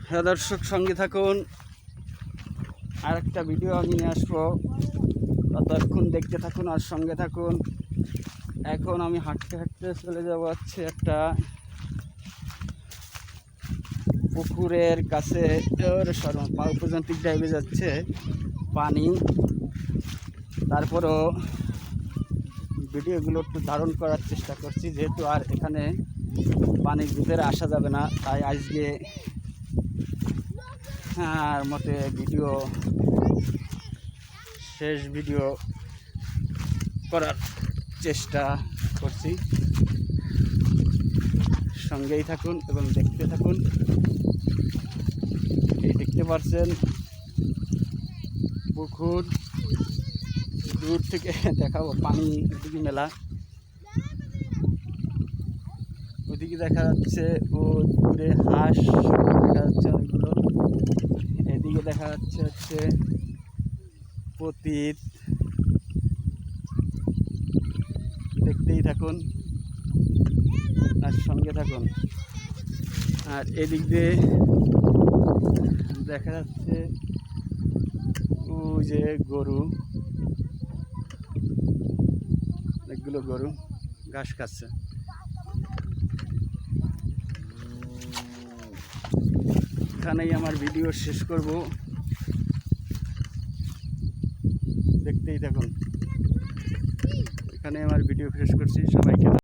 হ্যাঁ দর্শক, সঙ্গে থাকুন, আর একটা ভিডিও আমি নিয়ে আসবো। ততক্ষণ দেখতে থাকুন আর সঙ্গে থাকুন। এখন আমি হাঁটতে হাঁটতে চলে যাবো হচ্ছে একটা পুকুরের কাছে। পা পর্যন্ত ডাইবে যাচ্ছে পানি। তারপরও ভিডিওগুলো একটু ধারণ করার চেষ্টা করছি, যেহেতু আর এখানে পানির ভিতরে আসা যাবে না, তাই আজকে মতে ভিডিও শেষ ভিডিও করার চেষ্টা করছি। সঙ্গেই থাকুন এবং দেখতে থাকুন। এই দেখতে পাচ্ছেন পুকুর, দূর থেকে দেখাবো পানি ওদিকে মেলা। ওদিকে দেখা যাচ্ছে ও দূরে হাঁস দেখা যাচ্ছে অনেকগুলো। এদিকে দেখা যাচ্ছে হচ্ছে পতিত। দেখতেই থাকুন আর সঙ্গে থাকুন। আর এদিক দিয়ে দেখা যাচ্ছে ওই যে গরু, অনেকগুলো গরু ঘাস খাচ্ছে। এখানেই আমার ভিডিও শেষ করব, দেখতেই থাকুন। এখানে আমার ভিডিও শেষ করছি। সবাইকে